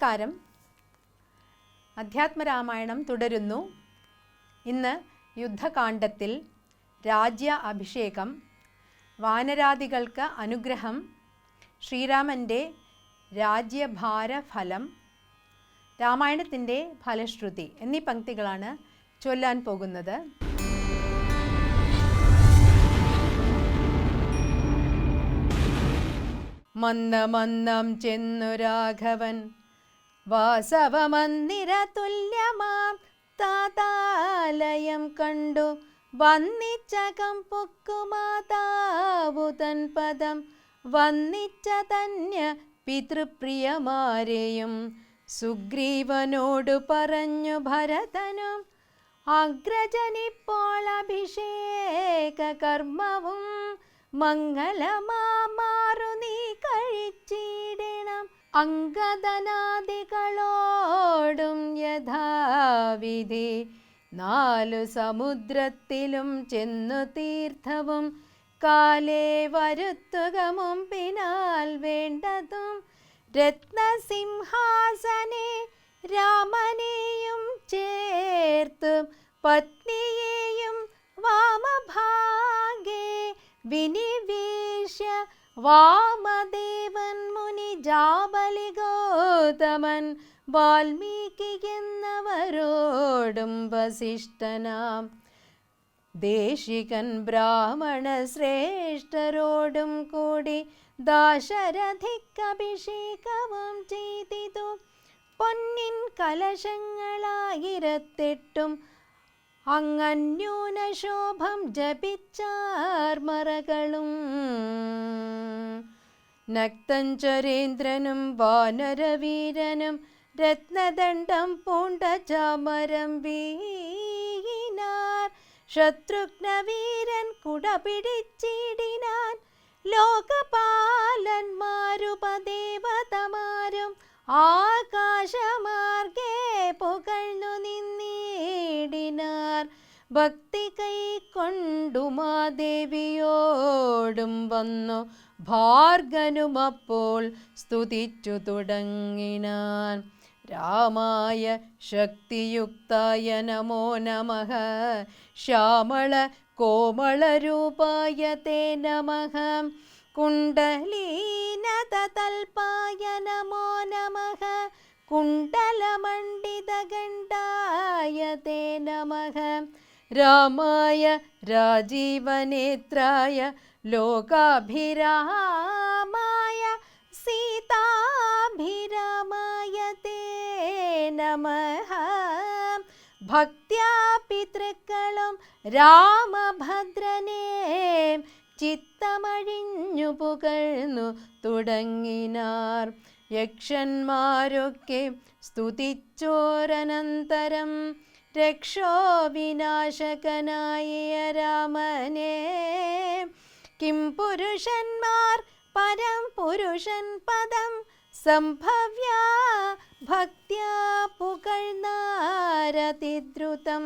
നമസ്കാരം. അധ്യാത്മരാമായണം തുടരുന്നു. ഇന്ന് യുദ്ധകാണ്ഡത്തിൽ രാജ്യ അഭിഷേകം, വാനരാദികൾക്ക് അനുഗ്രഹം, ശ്രീരാമൻ്റെ രാജ്യഭാരഫലം, രാമായണത്തിൻ്റെ ഫലശ്രുതി എന്നീ പംക്തികളാണ് ചൊല്ലാൻ പോകുന്നത്. മന്ദമന്ദം ചെന്നു രാഘവൻ വാസവമന്ദിര തുല്യമാം താതാലയം കണ്ടു വന്നിച്ചകം പൊക്കുമാതാവു തൻ പദം വന്നിച്ച തന്യ പിതൃപ്രിയമാരെയും സുഗ്രീവനോടു പറഞ്ഞു ഭരതനും അഗ്രജനിപ്പോൾ അഭിഷേക കർമ്മവും മംഗളമാറു നീ കഴിച്ചിടണം. അംഗദനാദികളോടും യഥാവിധി 4 സമുദ്രത്തിലും ചെന്നു തീർത്ഥവും കാലേ വരുത്തുക മുമ്പിനാൽ വേണ്ടതും രത്നസിംഹാസനെ രാമനെയും ചേർത്ത് പത്നിയെയും വാമഭാഗേ വിനിവേശ്യ വാമദേവൻ മുനി ജാബലി ഗൗതമൻ വാൽമീകി എന്നവരോടും വസിഷ്ഠനാം ദേശികൻ ബ്രാഹ്മണ ശ്രേഷ്ഠരോടും കൂടി ദാശരഥിക്കഭിഷേകവും ചെയ്തിതു. പൊന്നിൻ കലശങ്ങളായിരത്തെട്ടും അങ്ങന്യൂന ശോഭം ജപിച്ചാർമറകളും നക്തഞ്ചരേന്ദ്രനും വാനരവീരനും രത്നദണ്ഡം പൂണ്ട ചാമരം വീണാർ. ശത്രുഘ്നവീരൻ കുട പിടിച്ചിടിനാൻ. ലോകപാലന്മാരുപദേവതമാരും ആകാശമാർഗേ പുകഴ്ന്നു നിന്നിടിനാർ. ഭക്തി കൈക്കൊണ്ടു മാദേവിയോടും വന്നു ഭാർഗനുമപ്പോൾ സ്തുതിച്ചു തുടങ്ങിനാൻ. രാമായ ശക്തിയുക്തായ നമോ നമഃ, ശ്യാമള കോമളരൂപായ തേ നമഃ, കുണ്ഡലീനതൽപായ നമോ നമഃ, കുണ്ഡലമണ്ഡിതഗണ്ഡായ തേ നമഃ, രാമായ രാജീവനേത്രായ ലോകാഭിരാമായ സീതാഭിരാമായ തേ നമഃ. ഭക്ത്യാ പിതൃക്കളും രാമഭദ്രനെ ചിത്തമഴിഞ്ഞു പുകഴ്ന്നു തുടങ്ങിനാർ. യക്ഷന്മാരൊക്കെ സ്തുതിച്ചോരനന്തരം രക്ഷോവിനാശകനായ രാമനെ കിം പുരുഷന്മാർ പരം പുരുഷൻ പദം സംഭവ്യ ഭക്ത്യാ പുകഴ്ന്നാരതിദ്രുതം.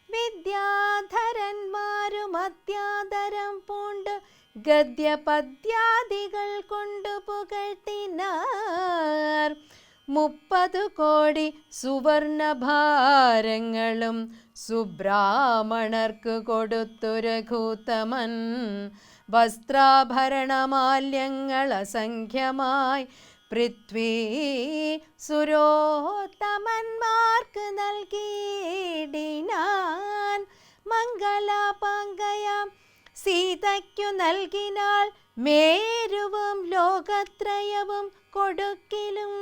വിദ്യാധരന്മാരും അത്യാദരം പൂണ്ടു ഗദ്യപദ്യാദികൾ കൊണ്ടു പുകഴ്ത്തിനാർ. 30 കോടി സുവർണഭാരങ്ങളും സുബ്രാഹ്മണർക്ക് കൊടുത്തു രഘുത്തമൻ. വസ്ത്രാഭരണമാല്യങ്ങൾ അസംഖ്യമായി പൃഥ്വീ സുരോത്തമന്മാർക്ക് നൽകിയിടിനാൻ. മംഗലാപാങ്കയാം സീതയ്ക്കു നൽകിനാൾ മേരുവും ലോകത്രയവും കൊടുക്കിലും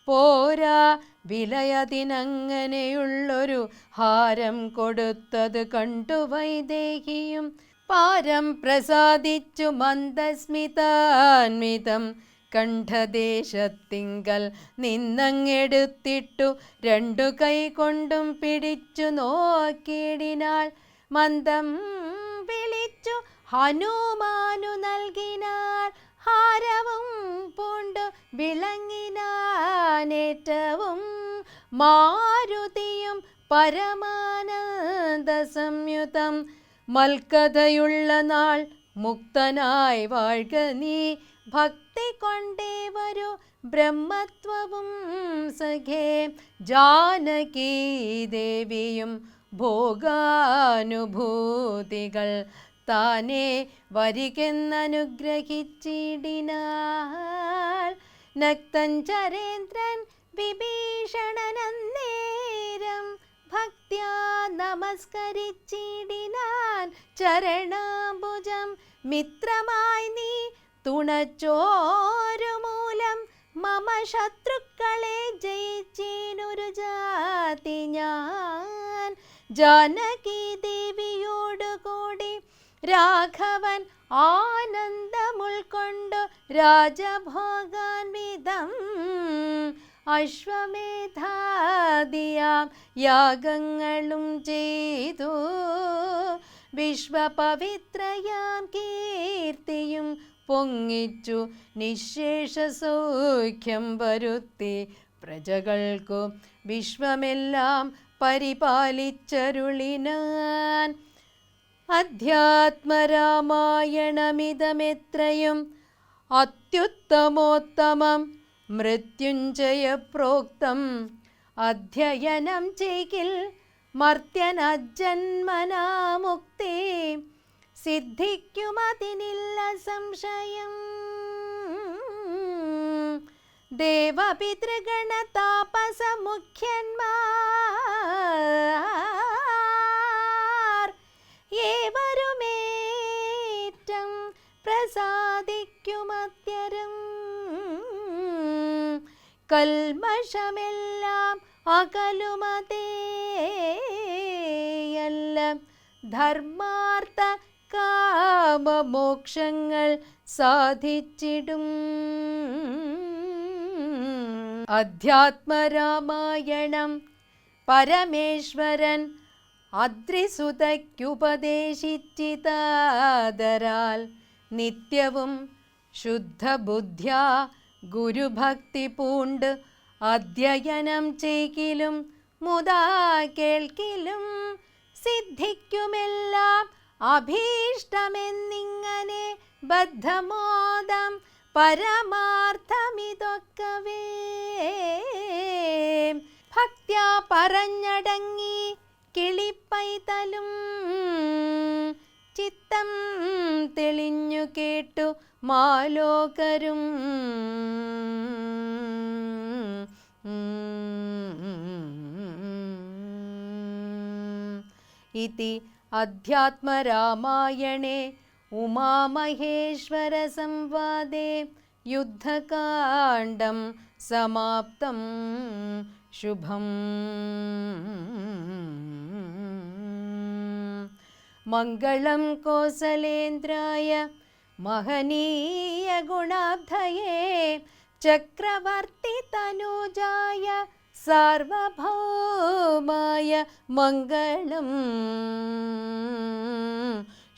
പോരാ വിലയതിനങ്ങനെയുള്ളൊരു ഹാരം കൊടുത്തത് കണ്ടു വൈദേഹിയും പാരം പ്രസാദിച്ചു മന്ദസ്മിതാന്വിതം കണ്ഠദേശത്തിങ്കൽ നിന്നങ്ങെടുത്തിട്ടു 2 കൈ കൊണ്ടും പിടിച്ചു നോക്കിയിടിനാൾ. മന്ദം വിളിച്ചു ഹനുമാനു നൽകിനാൾ. ഹാരവും പൂണ്ടു വിളങ്ങിനാനേറ്റവും മാരുതിയും പരമാനന്ദ സംയുതം. മൽക്കഥയുള്ള നാൾ മുക്തനായി വാഴ്ക നീ ഭക്തി കൊണ്ടേ വരൂ ബ്രഹ്മത്വവും സഖേ. ജാനകീ ദേവിയും ഭോഗാനുഭൂതികൾ താനേ വരികെന്നനുഗ്രഹിച്ചിടിനാൽ. നക്തൻ ചരേന്ദ്രൻ വിഭീഷണനന്നേരം ഭക്ത്യാ നമസ്കരിച്ചിടിനാൻ. ചരണാംബുജം മിത്രമായി നീ തുണച്ചോരു മൂലം മമ ശത്രുക്കളെ ജയിച്ചേനൊരു ജാതി ഞാൻ. ജാനകി ദേവിയോടുകൂടി രാഘവൻ ആനന്ദമുൾക്കൊണ്ടു രാജഭോഗാൻവിധം അശ്വമേധാദിയാം യാഗങ്ങളും ചെയ്തു. വിശ്വപവിത്രയാം കീർത്തിയും പൊങ്ങിച്ചു നിശേഷ സൗഖ്യം വരുത്തി പ്രജകൾക്കു വിശ്വമെല്ലാം പരിപാലിച്ചരുളിനാൻ. അധ്യാത്മരാമായണമിതമെത്രയും അത്യുത്തമോത്തമം മൃത്യുഞ്ജയ പ്രോക്തം. അധ്യയനം ചെയ്കിൽ മർത്യനജന്മനാ മുക്തി സിദ്ധിക്കുമതിനില്ല സംശയം. ദേവപിതൃഗണ താപസ മുഖ്യന്മാർ ഏവരുമേറ്റം പ്രസാദിക്കുമത്യരം. കൽമഷമെല്ലാം അകലുമതേയല്ല ധർമാർത്ഥ കാമമോക്ഷങ്ങൾ സാധിച്ചിടും. അധ്യാത്മരാമായണം പരമേശ്വരൻ അദ്രിസുതയ്ക്കുപദേശിച്ചിതാദരാൽ നിത്യവും ശുദ്ധബുദ്ധ്യാ ഗുരുഭക്തി പൂണ്ട് അധ്യയനം ചെയ്കിലും മുതാ കേൾക്കിലും സിദ്ധിക്കുമെല്ലാം അഭീഷ്ടമെന്നിങ്ങനെ ബദ്ധമോദം പരമാർത്ഥമിതൊക്കവേ. ഭക്ത്യാ പറഞ്ഞടങ്ങി കിളിപ്പൈതലും ചിത്തം തെളിഞ്ഞു കേട്ടു മാലോകരും. ഇതി അധ്യാത്മരാമായണേ ഉമാമഹേശ്വര സംവാദേ യുദ്ധകാണ്ഡം സമാപ്തം. ശുഭം. മംഗളം കോസലേന്ദ്രായ മഹനീയ ഗുണാബ്ധയേ ചക്രവർത്തി തനൂജായ സാർവഭൗമായ മംഗളം.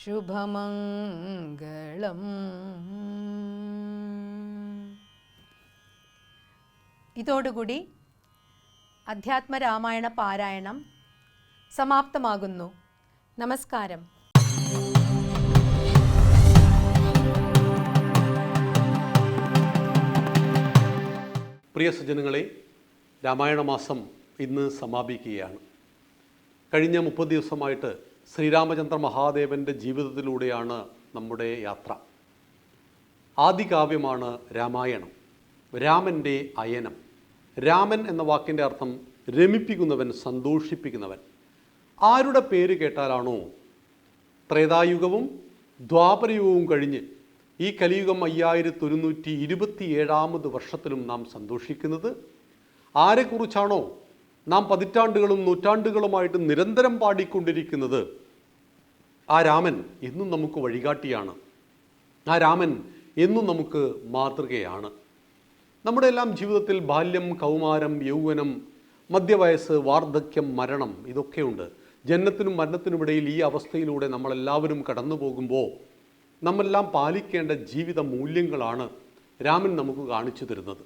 ശുഭമംഗളം. ഇതോടുകൂടി അധ്യാത്മരാമായണ പാരായണം സമാപ്തമാകുന്നു. നമസ്കാരം. പ്രിയ സജ്ജനങ്ങളെ, രാമായണ മാസം ഇന്ന് സമാപിക്കുകയാണ്. കഴിഞ്ഞ 30 ദിവസമായിട്ട് ശ്രീരാമചന്ദ്ര മഹാദേവൻ്റെ ജീവിതത്തിലൂടെയാണ് നമ്മുടെ യാത്ര. ആദികാവ്യമാണ് രാമായണം. രാമൻ്റെ അയനം. രാമൻ എന്ന വാക്കിൻ്റെ അർത്ഥം രമിപ്പിക്കുന്നവൻ, സന്തോഷിപ്പിക്കുന്നവൻ. ആരുടെ പേര് കേട്ടാലാണോ ത്രേതായുഗവും ദ്വാപരയുഗവും കഴിഞ്ഞ് ഈ കലിയുഗം 5127 വർഷത്തിലും നാം സന്തോഷിക്കുന്നത്, ആരെക്കുറിച്ചാണോ നാം പതിറ്റാണ്ടുകളും നൂറ്റാണ്ടുകളുമായിട്ട് നിരന്തരം പാടിക്കൊണ്ടിരിക്കുന്നത്, ആ രാമൻ എന്നും നമുക്ക് വഴികാട്ടിയാണ്. ആ രാമൻ എന്നും നമുക്ക് മാതൃകയാണ്. നമ്മുടെ എല്ലാം ജീവിതത്തിൽ ബാല്യം, കൗമാരം, യൗവനം, മധ്യവയസ്സ്, വാർദ്ധക്യം, മരണം ഇതൊക്കെയുണ്ട്. ജനനത്തിനും മരണത്തിനുമിടയിൽ ഈ അവസ്ഥയിലൂടെ നമ്മളെല്ലാവരും കടന്നു പോകുമ്പോൾ നമ്മളെല്ലാം പാലിക്കേണ്ട ജീവിത മൂല്യങ്ങളാണ് രാമൻ നമുക്ക് കാണിച്ചു തരുന്നത്.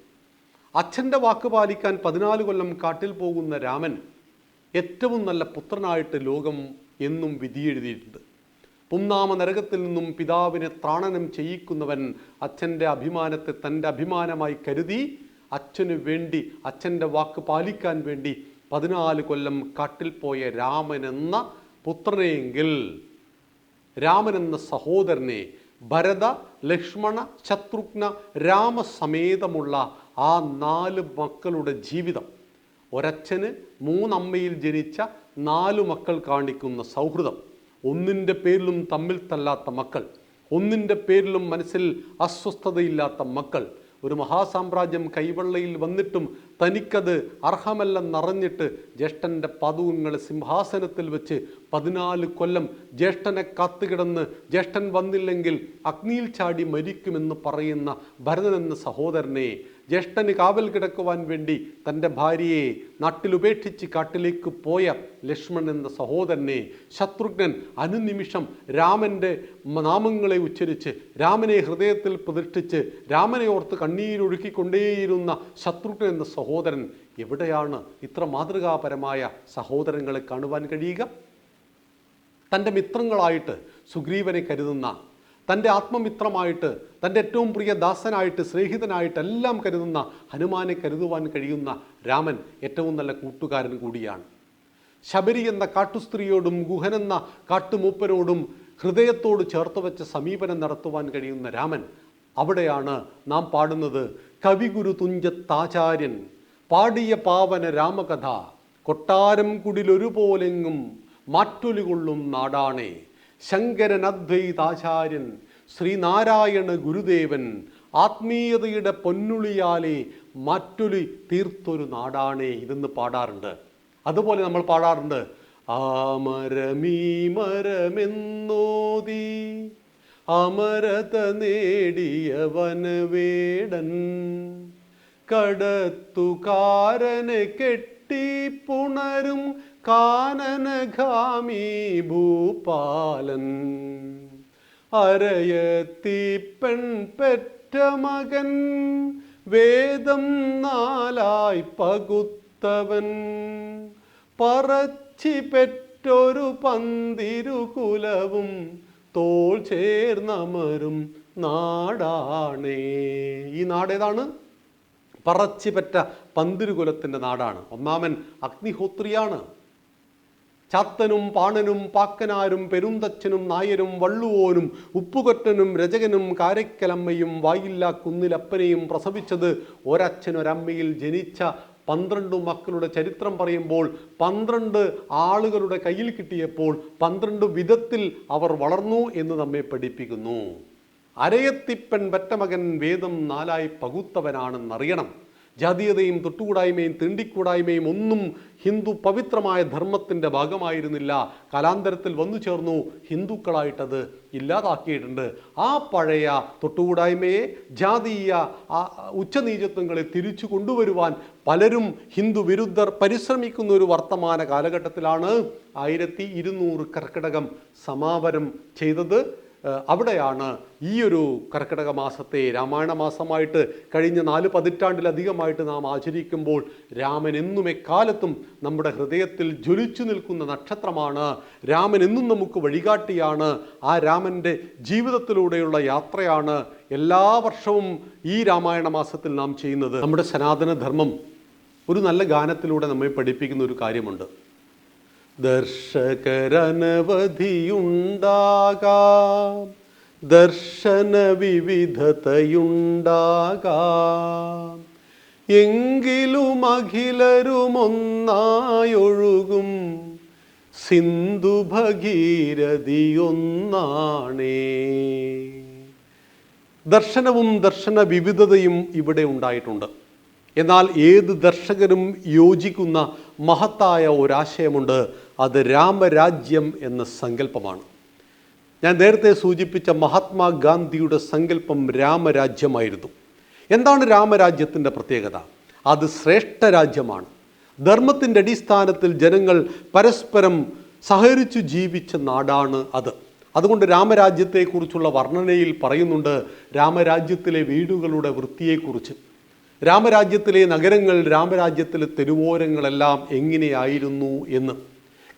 അച്ഛൻ്റെ വാക്ക് പാലിക്കാൻ 14 കൊല്ലം കാട്ടിൽ പോകുന്ന രാമൻ ഏറ്റവും നല്ല പുത്രനായിട്ട് ലോകം എന്നും വിധിയെഴുതിയിട്ടുണ്ട്. പുന്നാമ നരകത്തിൽ നിന്നും പിതാവിനെ ത്രാണനം ചെയ്യിക്കുന്നവൻ അച്ഛൻ്റെ അഭിമാനത്തെ തൻ്റെ അഭിമാനമായി കരുതി അച്ഛനു വേണ്ടി, അച്ഛൻ്റെ വാക്ക് പാലിക്കാൻ വേണ്ടി 14 കൊല്ലം കാട്ടിൽ പോയ രാമനെന്ന പുത്രനെയെങ്കിൽ, രാമനെന്ന സഹോദരനെ, ഭരത, ലക്ഷ്മണ, ശത്രുഘ്ന, രാമസമേതമുള്ള ആ 4 മക്കളുടെ ജീവിതം, ഒരച്ഛന് 3 അമ്മയിൽ ജനിച്ച 4 മക്കൾ കാണിക്കുന്ന സൗഹൃദം, ഒന്നിൻ്റെ പേരിലും തമ്മിൽ തല്ലാത്ത മക്കൾ, ഒന്നിൻ്റെ പേരിലും മനസ്സിൽ അസ്വസ്ഥതയില്ലാത്ത മക്കൾ, ഒരു മഹാസാമ്രാജ്യം കൈവെള്ളയിൽ വന്നിട്ടും തനിക്കത് അർഹമല്ലെന്നറിഞ്ഞിട്ട് ജ്യേഷ്ഠൻ്റെ പതുങ്ങളെ സിംഹാസനത്തിൽ വെച്ച് 14 കൊല്ലം ജ്യേഷ്ഠനെ കാത്തുകിടന്ന് ജ്യേഷ്ഠൻ വന്നില്ലെങ്കിൽ അഗ്നിയിൽ ചാടി മരിക്കുമെന്ന് പറയുന്ന ഭരതൻ എന്ന സഹോദരനെ, ജ്യേഷ്ഠന് കാവൽ കിടക്കുവാൻ വേണ്ടി തൻ്റെ ഭാര്യയെ നാട്ടിലുപേക്ഷിച്ച് കാട്ടിലേക്ക് പോയ ലക്ഷ്മണൻ എന്ന സഹോദരനെ, ശത്രുഘ്നൻ അനുനിമിഷം രാമൻ്റെ നാമങ്ങളെ ഉച്ചരിച്ച് രാമനെ ഹൃദയത്തിൽ പ്രതിഷ്ഠിച്ച് രാമനെ ഓർത്ത് കണ്ണീരൊഴുക്കിക്കൊണ്ടേയിരുന്ന ശത്രുഘ്നൻ എന്ന സഹോദരൻ, എവിടെയാണ് ഇത്ര മാതൃകാപരമായ സഹോദരങ്ങളെ കാണുവാൻ കഴിയുക? തൻ്റെ മിത്രങ്ങളായിട്ട് സുഗ്രീവനെ കരുതുന്ന, തൻ്റെ ആത്മമിത്രമായിട്ട്, തൻ്റെ ഏറ്റവും പ്രിയ ദാസനായിട്ട്, സ്നേഹിതനായിട്ട് എല്ലാം കരുതുന്ന ഹനുമാനെ കരുതുവാൻ കഴിയുന്ന രാമൻ ഏറ്റവും നല്ല കൂട്ടുകാരൻ കൂടിയാണ്. ശബരി എന്ന കാട്ടുസ്ത്രീയോടും ഗുഹനെന്ന കാട്ടുമൂപ്പനോടും ഹൃദയത്തോട് ചേർത്ത് വെച്ച സമീപനം നടത്തുവാൻ കഴിയുന്ന രാമൻ, അവിടെയാണ് നാം പാടുന്നത് കവിഗുരു തുഞ്ചത്താചാര്യൻ പാടിയ പാവന രാമകഥ, കൊട്ടാരം കുടിലൊരുപോലെങ്ങും മാറ്റൊലി കൊള്ളും നാടാണേ, ശങ്കരൻ അദ്വൈതാചാര്യൻ ശ്രീനാരായണ ഗുരുദേവൻ ആത്മീയതയുടെ പൊന്നുളിയാലെ മാറ്റൊലി തീർത്തൊരു നാടാണേ ഇതെന്ന് പാടാറുണ്ട്. അതുപോലെ നമ്മൾ പാടാറുണ്ട് ആമരമീ മരമെന്നോതി അമരത നേടിയവനവേടൻ കടത്തുകാരനെ കെട്ടിപ്പുണരും കാനനഗാമി ഭൂപാലൻ അരയത്തിപ്പെൺ പെറ്റ മകൻ വേദം 4 പകുത്തവൻ പറച്ചി പെറ്റൊരു പന്തിരുകുലവും തോൾ ചേർന്നമരും നാടാണേ. ഈ നാടേതാണ്? പറച്ചി പെറ്റ പന്തിരുകുലത്തിൻ്റെ നാടാണ്. ഒന്നാമൻ അഗ്നിഹോത്രിയാണ്. ചാത്തനും പാണനും പാക്കനാരും പെരുന്തച്ഛനും നായരും വള്ളുവോനും ഉപ്പുകൊറ്റനും രചകനും കാരയ്ക്കലമ്മയും വായില്ലാ കുന്നിലപ്പനെയും പ്രസവിച്ചത് ഒരച്ഛനൊരമ്മയിൽ ജനിച്ച 12 മക്കളുടെ ചരിത്രം പറയുമ്പോൾ 12 ആളുകളുടെ കയ്യിൽ കിട്ടിയപ്പോൾ 12 വിധത്തിൽ അവർ വളർന്നു എന്ന് നമ്മെ പഠിപ്പിക്കുന്നു. അരയത്തിപ്പൻ പെറ്റമകൻ വേദം 4 പകുത്തവനാണെന്നറിയണം. ജാതീയതയും തൊട്ടുകൂടായ്മയും തീണ്ടിക്കൂടായ്മയും ഒന്നും ഹിന്ദു പവിത്രമായ ധർമ്മത്തിൻ്റെ ഭാഗമായിരുന്നില്ല. കാലാന്തരത്തിൽ വന്നു ചേർന്നു, ഹിന്ദുക്കളായിട്ടത് ഇല്ലാതാക്കിയിട്ടുണ്ട്. ആ പഴയ തൊട്ടുകൂടായ്മയെ, ജാതീയ ഉച്ചനീചത്വങ്ങളെ തിരിച്ചു കൊണ്ടുവരുവാൻ പലരും ഹിന്ദു വിരുദ്ധർ പരിശ്രമിക്കുന്ന ഒരു വർത്തമാന കാലഘട്ടത്തിലാണ് 1200 കർക്കിടകം സമാപനം ചെയ്തത്. അവിടെയാണ് ഈ ഒരു കർക്കിടക മാസത്തെ രാമായണ മാസമായിട്ട് കഴിഞ്ഞ 4 പതിറ്റാണ്ടിലധികമായിട്ട് നാം ആചരിക്കുമ്പോൾ രാമൻ എന്നും എക്കാലത്തും നമ്മുടെ ഹൃദയത്തിൽ ജ്വലിച്ചു നിൽക്കുന്ന നക്ഷത്രമാണ്. രാമൻ എന്നും നമുക്ക് വഴികാട്ടിയാണ്. ആ രാമൻ്റെ ജീവിതത്തിലൂടെയുള്ള യാത്രയാണ് എല്ലാ വർഷവും ഈ രാമായണ മാസത്തിൽ നാം ചെയ്യുന്നത്. നമ്മുടെ സനാതനധർമ്മം ഒരു നല്ല ഗാനത്തിലൂടെ നമ്മെ പഠിപ്പിക്കുന്ന ഒരു കാര്യമുണ്ട്. ദർശകരനവധിയുണ്ടാകാം, ദർശന വിവിധതയുണ്ടാകാം, എങ്കിലും അഖിലരുമൊന്നായൊഴുകും സിന്ധു ഭഗീരഥിയൊന്നാണേ. ദർശനവും ദർശന വിവിധതയും ഇവിടെ ഉണ്ടായിട്ടുണ്ട്. എന്നാൽ ഏത് ദർശകരും യോജിക്കുന്ന മഹത്തായ ഒരാശയമുണ്ട്. അത് രാമരാജ്യം എന്ന സങ്കല്പമാണ്. ഞാൻ നേരത്തെ സൂചിപ്പിച്ച മഹാത്മാഗാന്ധിയുടെ സങ്കല്പം രാമരാജ്യമായിരുന്നു. എന്താണ് രാമരാജ്യത്തിൻ്റെ പ്രത്യേകത? അത് ശ്രേഷ്ഠ രാജ്യമാണ്. ധർമ്മത്തിൻ്റെ അടിസ്ഥാനത്തിൽ ജനങ്ങൾ പരസ്പരം സഹകരിച്ചു ജീവിച്ച നാടാണ് അത്. അതുകൊണ്ട് രാമരാജ്യത്തെക്കുറിച്ചുള്ള വർണ്ണനയിൽ പറയുന്നുണ്ട് രാമരാജ്യത്തിലെ വീടുകളുടെ വൃത്തിയെക്കുറിച്ച്, രാമരാജ്യത്തിലെ നഗരങ്ങൾ, രാമരാജ്യത്തിലെ തെരുവോരങ്ങളെല്ലാം എങ്ങനെയായിരുന്നു എന്ന്.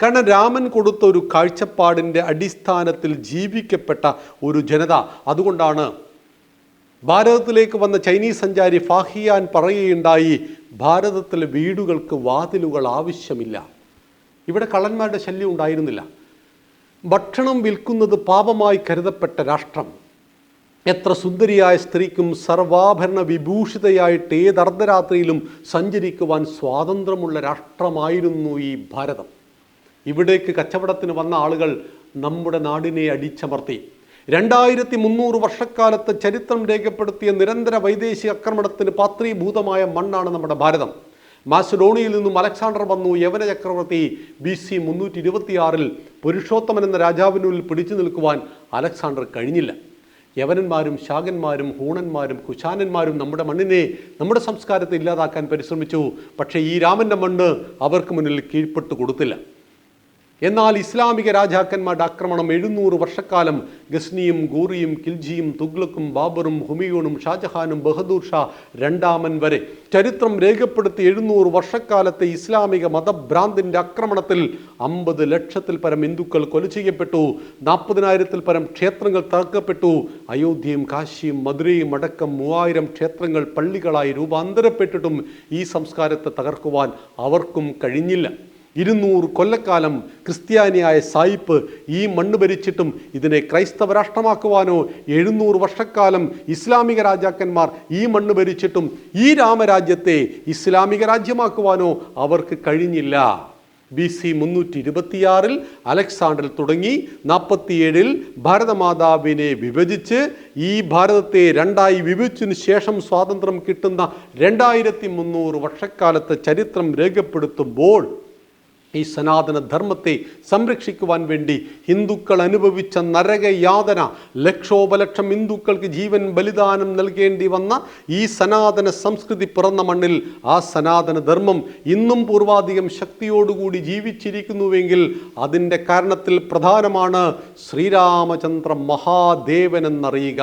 കാരണം രാമൻ കൊടുത്ത ഒരു കാഴ്ചപ്പാടിൻ്റെ അടിസ്ഥാനത്തിൽ ജീവിക്കപ്പെട്ട ഒരു ജനത. അതുകൊണ്ടാണ് ഭാരതത്തിലേക്ക് വന്ന ചൈനീസ് സഞ്ചാരി ഫാഹിയാൻ പറയുകയുണ്ടായി, ഭാരതത്തിലെ വീടുകൾക്ക് വാതിലുകൾ ആവശ്യമില്ല. ഇവിടെ കള്ളന്മാരുടെ ശല്യം ഉണ്ടായിരുന്നില്ല. ഭക്ഷണം വിൽക്കുന്നത് പാപമായി കരുതപ്പെട്ട രാഷ്ട്രം. എത്ര സുന്ദരിയായ സ്ത്രീക്കും സർവാഭരണ വിഭൂഷിതയായിട്ട് ഏത് അർദ്ധരാത്രിയിലും സഞ്ചരിക്കുവാൻ സ്വാതന്ത്ര്യമുള്ള രാഷ്ട്രമായിരുന്നു ഈ ഭാരതം. ഇവിടേക്ക് കച്ചവടത്തിന് വന്ന ആളുകൾ നമ്മുടെ നാടിനെ അടിച്ചമർത്തി. 2300 വർഷക്കാലത്ത് ചരിത്രം രേഖപ്പെടുത്തിയ നിരന്തര വൈദേശിക ആക്രമണത്തിന് പാത്രീഭൂതമായ മണ്ണാണ് നമ്മുടെ ഭാരതം. മാസിഡോണിയയിൽ നിന്നും അലക്സാണ്ടർ വന്നു. യവന ചക്രവർത്തി BC 326 പുരുഷോത്തമൻ എന്ന രാജാവിനുള്ളിൽ പിടിച്ചു നിൽക്കുവാൻ അലക്സാണ്ടർ കഴിഞ്ഞില്ല. യവനന്മാരും ശാകന്മാരും ഹൂണന്മാരും കുശാനന്മാരും നമ്മുടെ മണ്ണിനെ, നമ്മുടെ സംസ്കാരത്തെ ഇല്ലാതാക്കാൻ പരിശ്രമിച്ചു. പക്ഷേ ഈ രാമൻ്റെ മണ്ണ് അവർക്ക് മുന്നിൽ കീഴ്പ്പെട്ടു കൊടുത്തില്ല. എന്നാൽ ഇസ്ലാമിക രാജാക്കന്മാരുടെ ആക്രമണം 700 വർഷക്കാലം ഗസ്നിയും ഗൂറിയും കിൽജിയും തുഗ്ലക്കും ബാബറും ഹുമയൂണും ഷാജഹാനും ബഹദൂർ ഷാ രണ്ടാമൻ വരെ ചരിത്രം രേഖപ്പെടുത്തി 700 വർഷക്കാലത്തെ ഇസ്ലാമിക മതഭ്രാന്തിൻ്റെ ആക്രമണത്തിൽ 50 ലക്ഷത്തിൽ പരം ഹിന്ദുക്കൾ കൊല ചെയ്യപ്പെട്ടു. 40,000-ൽ പരം ക്ഷേത്രങ്ങൾ തകർക്കപ്പെട്ടു. അയോധ്യയും കാശിയും മധുരയും അടക്കം 3000 ക്ഷേത്രങ്ങൾ പള്ളികളായി രൂപാന്തരപ്പെട്ടിട്ടും ഈ സംസ്കാരത്തെ തകർക്കുവാൻ അവർക്കും കഴിഞ്ഞില്ല. 200 കൊല്ലക്കാലം ക്രിസ്ത്യാനിയായ സായിപ്പ് ഈ മണ്ണ് ഭരിച്ചിട്ടും ഇതിനെ ക്രൈസ്തവ രാഷ്ട്രമാക്കുവാനോ, 700 വർഷക്കാലം ഇസ്ലാമിക രാജാക്കന്മാർ ഈ മണ്ണ് ഭരിച്ചിട്ടും ഈ രാമരാജ്യത്തെ ഇസ്ലാമിക രാജ്യമാക്കുവാനോ അവർക്ക് കഴിഞ്ഞില്ല. BC 326 അലക്സാണ്ടർ തുടങ്ങി 47 ഭാരതമാതാവിനെ വിഭജിച്ച് ഈ ഭാരതത്തെ രണ്ടായി വിഭജിച്ചതിനു ശേഷം സ്വാതന്ത്ര്യം കിട്ടുന്ന 2300 വർഷക്കാലത്തെ ചരിത്രം രേഖപ്പെടുത്തുമ്പോൾ ഈ സനാതന ധർമ്മത്തെ സംരക്ഷിക്കുവാൻ വേണ്ടി ഹിന്ദുക്കൾ അനുഭവിച്ച നരകയാതന, ലക്ഷോപലക്ഷം ഹിന്ദുക്കൾക്ക് ജീവൻ ബലിദാനം നൽകേണ്ടി വന്ന ഈ സനാതന സംസ്കൃതി പിറന്ന മണ്ണിൽ ആ സനാതന ധർമ്മം ഇന്നും പൂർവാധികം ശക്തിയോടുകൂടി ജീവിച്ചിരിക്കുന്നുവെങ്കിൽ അതിൻ്റെ കാരണത്തിൽ പ്രധാനമാണ് ശ്രീരാമചന്ദ്ര മഹാദേവൻ എന്നറിയുക.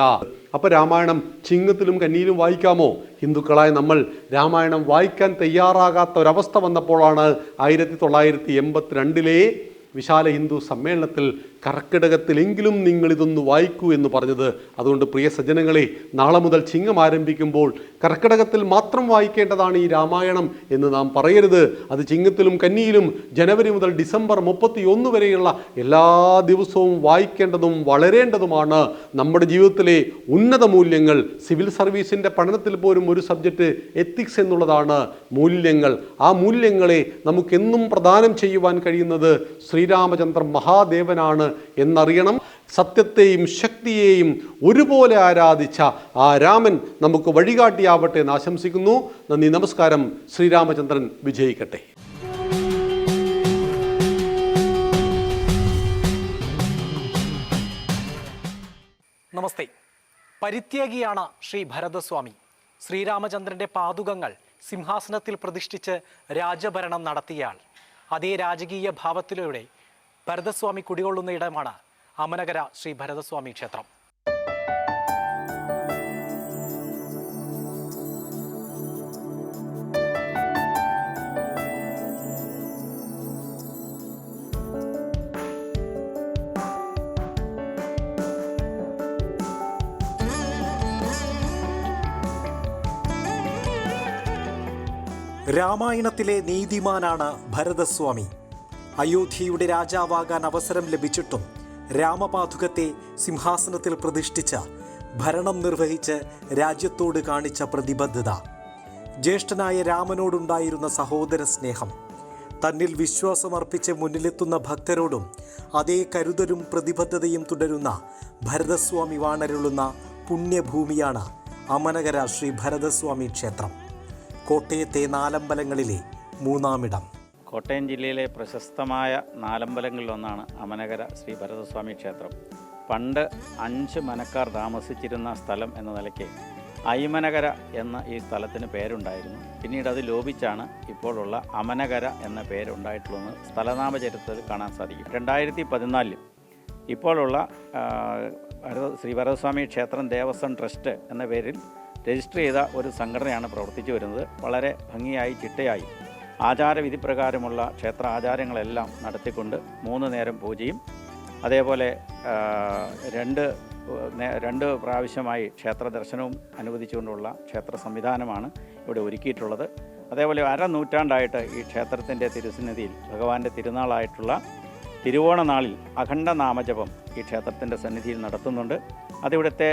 അപ്പോൾ രാമായണം ചിങ്ങത്തിലും കന്നിയിലും വായിക്കാമോ? ഹിന്ദുക്കളായ നമ്മൾ രാമായണം വായിക്കാൻ തയ്യാറാകാത്ത ഒരവസ്ഥ വന്നപ്പോഴാണ് 1982 വിശാല ഹിന്ദു സമ്മേളനത്തിൽ കർക്കിടകത്തിലെങ്കിലും നിങ്ങളിതൊന്ന് വായിക്കൂ എന്ന് പറഞ്ഞത്. അതുകൊണ്ട് പ്രിയ സജ്ജനങ്ങളെ, നാളെ മുതൽ ചിങ്ങം ആരംഭിക്കുമ്പോൾ കർക്കിടകത്തിൽ മാത്രം വായിക്കേണ്ടതാണ് ഈ രാമായണം എന്ന് നാം പറയരുത്. അത് ചിങ്ങത്തിലും കന്നിയിലും ജനുവരി മുതൽ ഡിസംബർ 31 വരെയുള്ള എല്ലാ ദിവസവും വായിക്കേണ്ടതും വളരേണ്ടതുമാണ്. നമ്മുടെ ജീവിതത്തിലെ ഉന്നത മൂല്യങ്ങൾ, സിവിൽ സർവീസിൻ്റെ പഠനത്തിൽ പോലും ഒരു സബ്ജക്റ്റ് എത്തിക്സ് എന്നുള്ളതാണ് മൂല്യങ്ങൾ. ആ മൂല്യങ്ങളെ നമുക്കെന്നും പ്രദാനം ചെയ്യുവാൻ കഴിയുന്നത് ശ്രീരാമചന്ദ്ര മഹാദേവനാണ് എന്നറിയണം. സത്യത്തെയും ശക്തിയെയും ഒരുപോലെ ആരാധിച്ച ആ രാമൻ നമുക്ക് വഴികാട്ടിയാവട്ടെ എന്ന് ആശംസിക്കുന്നു. നന്ദി, നമസ്കാരം. ശ്രീരാമചന്ദ്രൻ വിജയിക്കട്ടെ. നമസ്തേ. പരിത്യാഗിയാണ് ശ്രീ ഭരതസ്വാമി. ശ്രീരാമചന്ദ്രന്റെ പാദുകങ്ങൾ സിംഹാസനത്തിൽ പ്രതിഷ്ഠിച്ച് രാജഭരണം നടത്തിയയാൾ. അതേ രാജകീയ ഭാവത്തിലൂടെ ഭരതസ്വാമി കുടികൊള്ളുന്ന ഇടമാണ് അമനകര ശ്രീ ഭരതസ്വാമി ക്ഷേത്രം. രാമായണത്തിലെ നീതിമാനാണ് ഭരതസ്വാമി. അയോധ്യയുടെ രാജാവാകാൻ അവസരം ലഭിച്ചിട്ടും രാമപാദുകത്തെ സിംഹാസനത്തിൽ പ്രതിഷ്ഠിച്ച ഭരണം നിർവഹിച്ച് രാജ്യത്തോട് കാണിച്ച പ്രതിബദ്ധത, ജ്യേഷ്ഠനായ രാമനോടുണ്ടായിരുന്ന സഹോദര സ്നേഹം, തന്നിൽ വിശ്വാസമർപ്പിച്ച് മുന്നിലെത്തുന്ന ഭക്തരോടും അതേ കരുതലും പ്രതിബദ്ധതയും തുടരുന്ന ഭരതസ്വാമി വാണരുളുന്ന പുണ്യഭൂമിയാണ് അമനകര ശ്രീ ഭരതസ്വാമി ക്ഷേത്രം. കോട്ടയത്തെ നാലമ്പലങ്ങളിലെ മൂന്നാമിടം. കോട്ടയം ജില്ലയിലെ പ്രശസ്തമായ നാലമ്പലങ്ങളിലൊന്നാണ് അമനകര ശ്രീ ഭരതസ്വാമി ക്ഷേത്രം. പണ്ട് 5 മനക്കാർ താമസിച്ചിരുന്ന സ്ഥലം എന്ന നിലയ്ക്ക് ഐമനകര എന്ന ഈ സ്ഥലത്തിന് പേരുണ്ടായിരുന്നു. പിന്നീട് അത് ലോപിച്ചാണ് ഇപ്പോഴുള്ള അമനകര എന്ന പേരുണ്ടായിട്ടുള്ളതെന്ന് സ്ഥലനാമ ചരിത്രത്തിൽ കാണാൻ സാധിക്കും. 2014 ഇപ്പോഴുള്ള ശ്രീ ഭരതസ്വാമി ക്ഷേത്രം ദേവസ്വം ട്രസ്റ്റ് എന്ന പേരിൽ രജിസ്റ്റർ ചെയ്ത ഒരു സംഘടനയാണ് പ്രവർത്തിച്ചു വരുന്നത്. വളരെ ഭംഗിയായി ചിട്ടയായി ആചാരവിധി പ്രകാരമുള്ള ക്ഷേത്ര ആചാരങ്ങളെല്ലാം നടത്തിക്കൊണ്ട് 3 നേരം പൂജയും അതേപോലെ രണ്ട് പ്രാവശ്യമായി ക്ഷേത്ര ദർശനവും അനുവദിച്ചുകൊണ്ടുള്ള ക്ഷേത്ര സംവിധാനമാണ് ഇവിടെ ഒരുക്കിയിട്ടുള്ളത്. അതേപോലെ 1/2 നൂറ്റാണ്ടായിട്ട് ഈ ക്ഷേത്രത്തിൻ്റെ തിരുസന്നിധിയിൽ ഭഗവാന്റെ തിരുനാളായിട്ടുള്ള തിരുവോണ നാളിൽ അഖണ്ഡ നാമജപം ഈ ക്ഷേത്രത്തിൻ്റെ സന്നിധിയിൽ നടത്തുന്നുണ്ട്. അതിവിടുത്തെ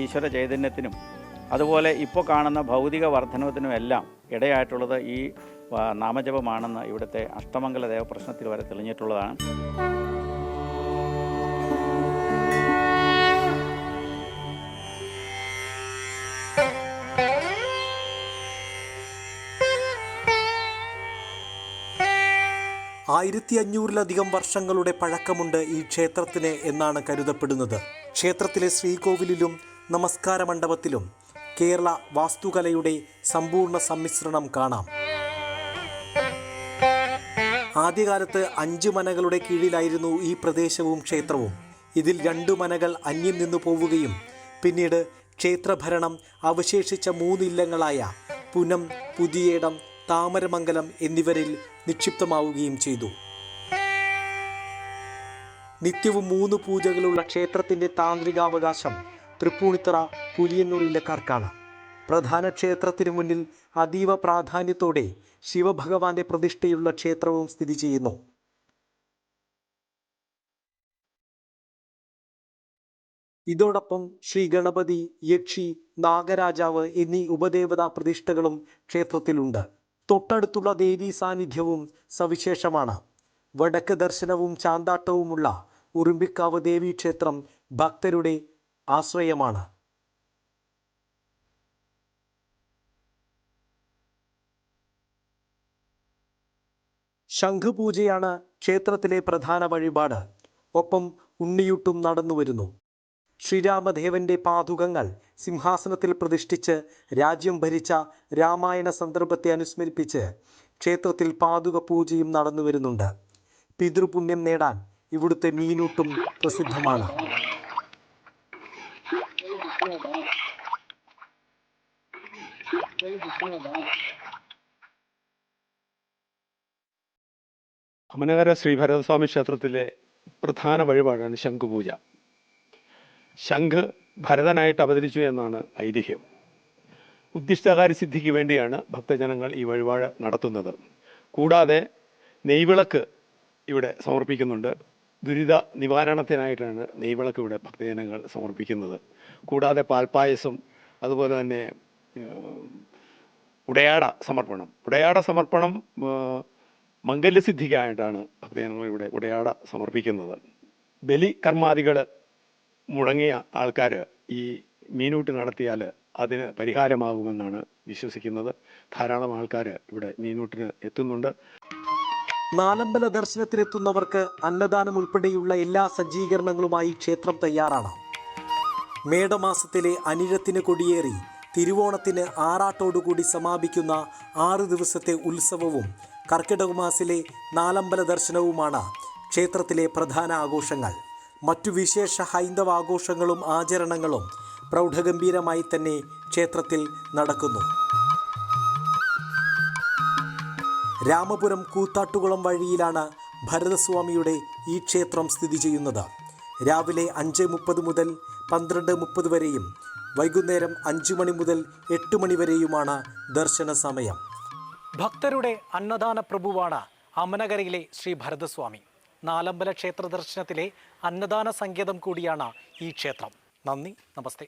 ഈശ്വര ചൈതന്യത്തിനും അതുപോലെ ഇപ്പോൾ കാണുന്ന ഭൗതിക വർധനത്തിനും എല്ലാം ഇടയായിട്ടുള്ളത് ഈ നാമജപമാണെന്ന് ഇവിടുത്തെ അഷ്ടമംഗല ദേവപ്രശ്നത്തിൽ വരെ തെളിഞ്ഞിട്ടുള്ളതാണ്. ആയിരത്തി 500-ലധികം വർഷങ്ങളുടെ പഴക്കമുണ്ട് ഈ ക്ഷേത്രത്തിന് എന്നാണ് കരുതപ്പെടുന്നത്. ക്ഷേത്രത്തിലെ ശ്രീകോവിലിലും നമസ്കാര മണ്ഡപത്തിലും കേരള വാസ്തുകലയുടെ സമ്പൂർണ്ണ സമ്മിശ്രണം കാണാം. ആദ്യകാലത്ത് 5 മനകളുടെ കീഴിലായിരുന്നു ഈ പ്രദേശവും ക്ഷേത്രവും. ഇതിൽ 2 മനകൾ അന്യം നിന്നു പോവുകയും പിന്നീട് ക്ഷേത്രഭരണം അവശേഷിച്ച 3 ഇല്ലങ്ങളായ പുനം, പുതിയേടം, താമരമംഗലം എന്നിവരിൽ നിക്ഷിപ്തമാവുകയും ചെയ്തു. നിത്യവും 3 പൂജകളുള്ള ക്ഷേത്രത്തിൻ്റെ താന്ത്രികാവകാശം തൃപ്പൂണിത്തറ പുലിയന്നൂർ ഇല്ലക്കാർക്കാണ്. പ്രധാന ക്ഷേത്രത്തിനു മുന്നിൽ അതീവ പ്രാധാന്യത്തോടെ ശിവഭഗവാന്റെ പ്രതിഷ്ഠയുള്ള ക്ഷേത്രവും സ്ഥിതി ചെയ്യുന്നു. ഇതോടൊപ്പം ശ്രീ ഗണപതി, യക്ഷി, നാഗരാജാവ് എന്നീ ഉപദേവതാ പ്രതിഷ്ഠകളും ക്ഷേത്രത്തിലുണ്ട്. തൊട്ടടുത്തുള്ള ദേവീ സാന്നിധ്യവും സവിശേഷമാണ്. വടക്ക് ദർശനവും ചാന്താട്ടവുമുള്ള ഉറുമ്പിക്കാവ് ദേവീക്ഷേത്രം ഭക്തരുടെ ആശ്രയമാണ്. ശംഖുപൂജയാണ് ക്ഷേത്രത്തിലെ പ്രധാന വഴിപാട്. ഒപ്പം ഉണ്ണിയൂട്ടും നടന്നുവരുന്നു. ശ്രീരാമദേവന്റെ പാദുകങ്ങൾ സിംഹാസനത്തിൽ പ്രതിഷ്ഠിച്ച് രാജ്യം ഭരിച്ച രാമായണ സന്ദർഭത്തെ അനുസ്മരിപ്പിച്ച് ക്ഷേത്രത്തിൽ പാദുക പൂജയും നടന്നു വരുന്നുണ്ട്. പിതൃപുണ്യം നേടാൻ ഇവിടുത്തെ മീനൂട്ടും പ്രസിദ്ധമാണ്. അമനകര ശ്രീ ഭരതസ്വാമി ക്ഷേത്രത്തിലെ പ്രധാന വഴിപാടാണ് ശംഖുപൂജ. ശംഖ് ഭരതനായിട്ട് അവതരിച്ചു എന്നാണ് ഐതിഹ്യം. ഉദ്ദിഷ്ടകാര്യസിദ്ധിക്ക് വേണ്ടിയാണ് ഭക്തജനങ്ങൾ ഈ വഴിപാട് നടത്തുന്നത്. കൂടാതെ നെയ്വിളക്ക് ഇവിടെ സമർപ്പിക്കുന്നുണ്ട്. ദുരിത നിവാരണത്തിനായിട്ടാണ് നെയ്വിളക്ക് ഇവിടെ ഭക്തജനങ്ങൾ സമർപ്പിക്കുന്നത്. കൂടാതെ പാൽപ്പായസം, അതുപോലെ തന്നെ ഉടയാട സമർപ്പണം മംഗല്യസിദ്ധിക്കായിട്ടാണ് ഭക്തജനങ്ങൾ ഇവിടെ ഉടയാട സമർപ്പിക്കുന്നത്. ബലി കർമാദികൾ മുടങ്ങിയ ആൾക്കാർ ഈ മീനൂട്ട് നടത്തിയാൽ അതിന് പരിഹാരമാകുമെന്നാണ് വിശ്വസിക്കുന്നത്. ധാരാളം ആൾക്കാർ ഇവിടെ മീനൂട്ടിന് എത്തുന്നുണ്ട്. നാലമ്പല ദർശനത്തിനെത്തുന്നവർക്ക് അന്നദാനം ഉൾപ്പെടെയുള്ള എല്ലാ സജ്ജീകരണങ്ങളുമായി ക്ഷേത്രം തയ്യാറാണ്. മേടമാസത്തിലെ അനിഴത്തിന് കൊടിയേറി തിരുവോണത്തിന് ആറാട്ടോടുകൂടി സമാപിക്കുന്ന 6 ദിവസത്തെ ഉത്സവവും കർക്കിടക മാസത്തിലെ നാലമ്പല ദർശനവുമാണ് ക്ഷേത്രത്തിലെ പ്രധാന ആഘോഷങ്ങൾ. മറ്റു വിശേഷ ഹൈന്ദവ ആഘോഷങ്ങളും ആചരണങ്ങളും പ്രൗഢഗംഭീരമായി തന്നെ ക്ഷേത്രത്തിൽ നടക്കുന്നു. രാമപുരം കൂത്താട്ടുകുളം വഴിയിലാണ് ഭരതസ്വാമിയുടെ ഈ ക്ഷേത്രം സ്ഥിതി ചെയ്യുന്നത്. രാവിലെ 5:30 മുതൽ 12:30 വരെയും വൈകുന്നേരം 5 മണി മുതൽ 8 മണി വരെയുമാണ് ദർശന സമയം. ഭക്തരുടെ അന്നദാന പ്രഭുവാണ് അമനകരയിലെ ശ്രീ ഭരതസ്വാമി. നാലമ്പല ക്ഷേത്ര ദർശനത്തിലെ അന്നദാന സങ്കേതം കൂടിയാണ് ഈ ക്ഷേത്രം. നന്ദി, നമസ്തേ.